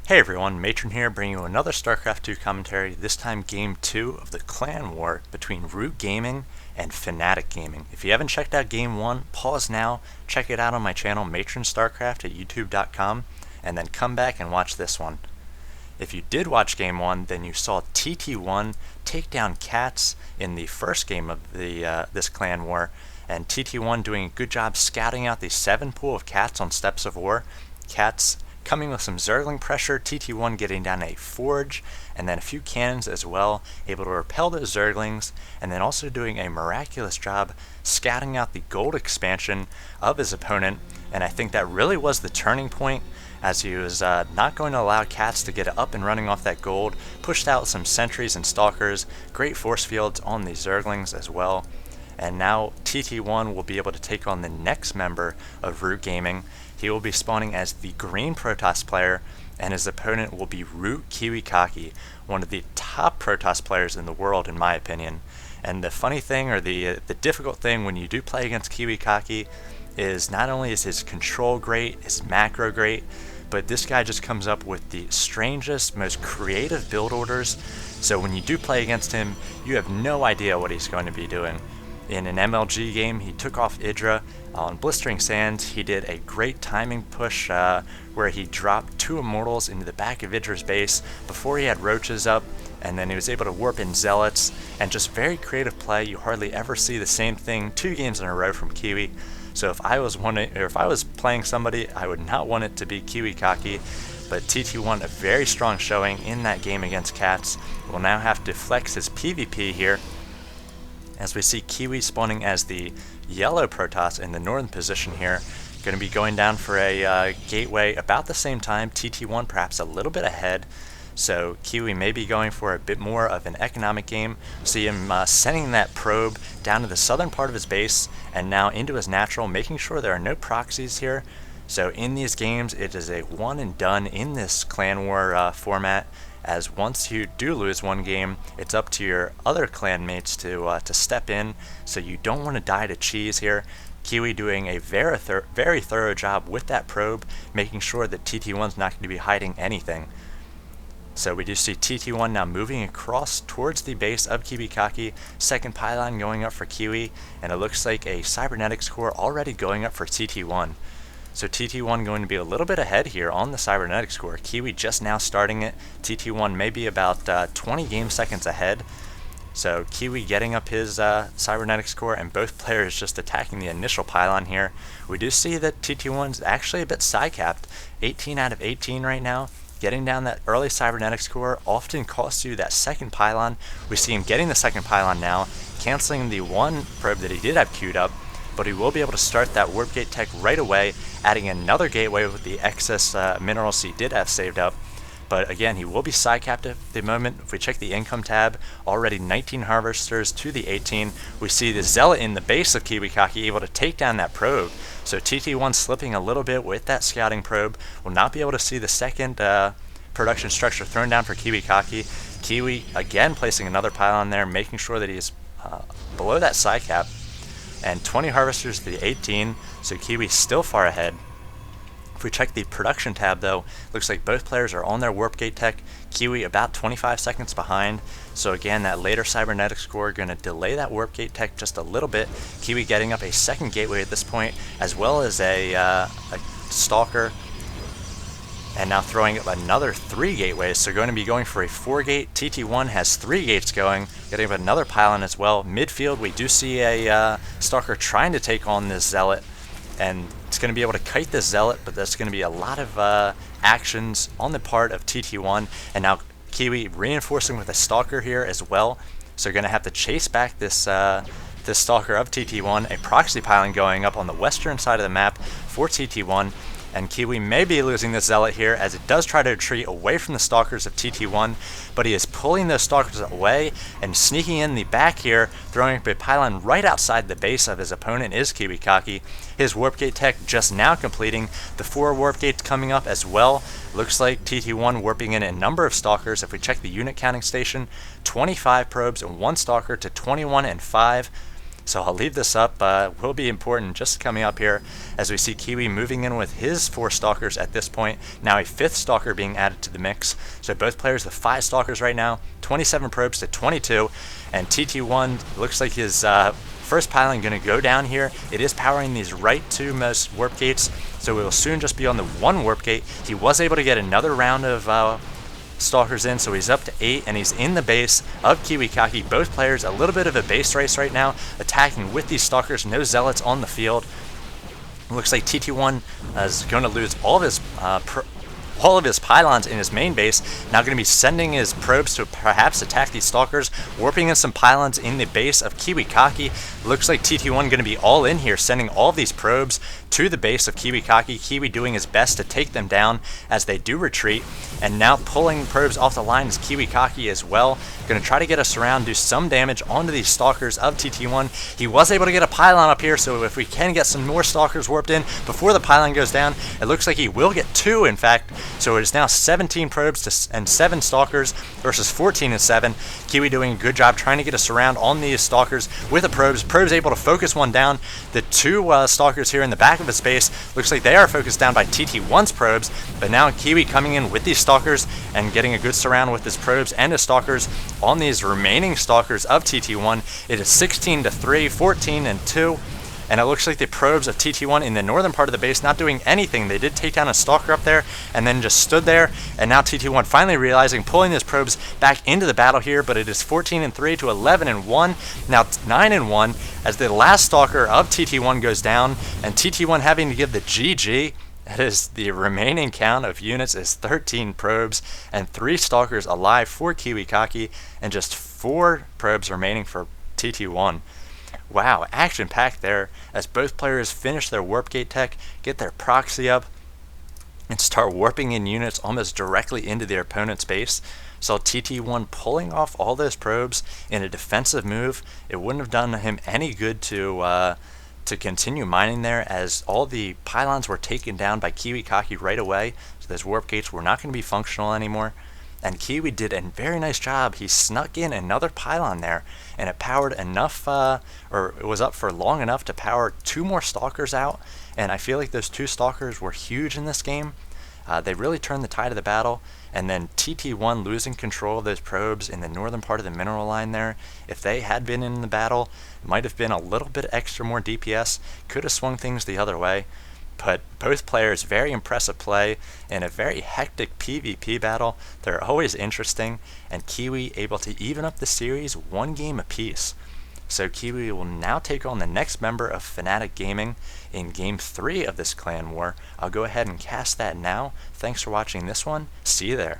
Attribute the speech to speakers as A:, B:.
A: Hey everyone, Matron here, bringing you another StarCraft 2 commentary, this time Game 2 of the clan war between Root Gaming and Fnatic Gaming. If you haven't checked out Game 1, pause now, check it out on my channel, Matron StarCraft at youtube.com, and then come back and watch this one. If you did watch Game 1, then you saw TT1 take down Cats in the first game of this clan war, and TT1 doing a good job scouting out the 7 pool of Cats on Steps of War. Cats coming with some Zergling pressure, TT1 getting down a Forge, and then a few cannons as well, able to repel those Zerglings, and then also doing a miraculous job scouting out the gold expansion of his opponent, and I think that really was the turning point, as he was not going to allow Cats to get up and running off that gold, pushed out some sentries and stalkers, great force fields on the Zerglings as well, and now TT1 will be able to take on the next member of Root Gaming. He will be spawning as the green Protoss player, and his opponent will be Root Kiwikaki, one of the top Protoss players in the world in my opinion. And the funny thing, or the difficult thing when you do play against Kiwikaki, is not only is his control great, his macro great, but this guy just comes up with the strangest, most creative build orders, so when you do play against him, you have no idea what he's going to be doing. In an MLG game, he took off Idra. On Blistering Sands, he did a great timing push where he dropped 2 Immortals into the back of Idra's base before he had Roaches up, and then he was able to warp in Zealots, and just very creative play. You hardly ever see the same thing 2 games in a row from Kiwi. So if I was playing somebody, I would not want it to be Kiwikaki, but TT1 a very strong showing in that game against Cats. Will now have to flex his PvP here, as we see Kiwi spawning as the yellow Protoss in the northern position here. Going to be going down for a gateway about the same time, TT1 perhaps a little bit ahead, so Kiwi may be going for a bit more of an economic game. See him sending that probe down to the southern part of his base and now into his natural, making sure there are no proxies here. So in these games, it is a one and done in this clan war format, as once you do lose one game, it's up to your other clan mates to step in, so you don't want to die to cheese here. Kiwi doing a very thorough job with that probe, making sure that TT1's not going to be hiding anything. So we do see TT1 now moving across towards the base of Kiwikaki, second pylon going up for Kiwi, and it looks like a Cybernetics core already going up for TT1. So TT1 going to be a little bit ahead here on the Cybernetics score. Kiwi just now starting it. TT1 may be about 20 game seconds ahead. So Kiwi getting up his Cybernetics score, and both players just attacking the initial pylon here. We do see that TT1's actually a bit side-capped. 18 out of 18 right now. Getting down that early Cybernetics core often costs you that second pylon. We see him getting the second pylon now, canceling the one probe that he did have queued up, but he will be able to start that warp gate tech right away, adding another gateway with the excess minerals he did have saved up. But again, he will be side capped at the moment. If we check the income tab, already 19 harvesters to the 18. We see the Zealot in the base of Kiwikaki able to take down that probe. So TT1 slipping a little bit with that scouting probe. Will not be able to see the second production structure thrown down for Kiwikaki. Kiwi again placing another pylon there, making sure that he's below that side cap. And 20 harvesters to the 18, so Kiwi's still far ahead. If we check the production tab though, looks like both players are on their warp gate tech. Kiwi about 25 seconds behind, so again that later Cybernetics score going to delay that warp gate tech just a little bit. Kiwi getting up a second gateway at this point, as well as a stalker, and now throwing up another 3 gateways, so going to be going for a 4 gate. TT1 has 3 gates going, getting up another pylon as well. Midfield we do see a stalker trying to take on this Zealot, and it's going to be able to kite this Zealot, but there's going to be a lot of actions on the part of TT1, and now Kiwi reinforcing with a stalker here as well, so you're going to have to chase back this stalker of TT1. A proxy pylon going up on the western side of the map for TT1, and Kiwi may be losing this Zealot here, as it does try to retreat away from the stalkers of TT1, but he is pulling those stalkers away and sneaking in the back here, throwing up a pylon right outside the base of his opponent is Kiwikaki. His warp gate tech just now completing, the 4 warp gates coming up as well. Looks like TT1 warping in a number of stalkers. If we check the unit counting station, 25 probes and 1 stalker to 21 and 5. So I'll leave this up. Will be important just coming up here as we see Kiwi moving in with his 4 Stalkers at this point. Now a 5th Stalker being added to the mix. So both players with 5 Stalkers right now, 27 probes to 22. And TT1 looks like his first pylon going to go down here. It is powering these right 2 most warp gates. So we will soon just be on the 1 warp gate. He was able to get another round of Stalkers in, so he's up to 8, and he's in the base of KiwiKaki. Both players a little bit of a base race right now, attacking with these Stalkers. No Zealots on the field. Looks like TT1 is going to lose all of his pylons in his main base. Now going to be sending his probes to perhaps attack these Stalkers, warping in some pylons in the base of KiwiKaki. Looks like TT1 going to be all in here, sending all of these probes to the base of KiwiKaki. Kiwi doing his best to take them down as they do retreat, and now pulling probes off the line is KiwiKaki as well. Going to try to get us around, do some damage onto these Stalkers of TT1. He was able to get a pylon up here, so if we can get some more Stalkers warped in before the pylon goes down, it looks like he will get 2, in fact. So it is now 17 probes and 7 Stalkers versus 14 and 7. Kiwi doing a good job trying to get us around on these Stalkers with the probes. Probes able to focus one down. The 2 Stalkers here in the back of his base, looks like they are focused down by TT1's probes, but now Kiwi coming in with these Stalkers and getting a good surround with his probes and his Stalkers on these remaining Stalkers of TT1. It is 16 to 3, 14 and 2. And it looks like the probes of TT1 in the northern part of the base not doing anything. They did take down a Stalker up there and then just stood there. And now TT1 finally realizing, pulling his probes back into the battle here. But it is 14 and 3 to 11 and 1. Now 9 and 1 as the last Stalker of TT1 goes down. And TT1 having to give the GG. That is, the remaining count of units is 13 probes and 3 Stalkers alive for KiwiKaki. And just 4 probes remaining for TT1. Wow, action-packed there as both players finish their warp gate tech, get their proxy up, and start warping in units almost directly into their opponent's base. So TT1 pulling off all those probes in a defensive move. It wouldn't have done him any good to continue mining there, as all the pylons were taken down by KiwiKaki right away. So those warp gates were not going to be functional anymore. And Kiwi did a very nice job. He snuck in another pylon there, and it powered enough, or it was up for long enough to power 2 more Stalkers out. And I feel like those 2 Stalkers were huge in this game. They really turned the tide of the battle. And then TT1 losing control of those probes in the northern part of the mineral line there. If they had been in the battle, it might have been a little bit extra more DPS. Could have swung things the other way. But both players, very impressive play in a very hectic PvP battle. They're always interesting, and Kiwi able to even up the series 1 game apiece. So Kiwi will now take on the next member of Fnatic Gaming in Game 3 of this clan war. I'll go ahead and cast that now. Thanks for watching this one. See you there.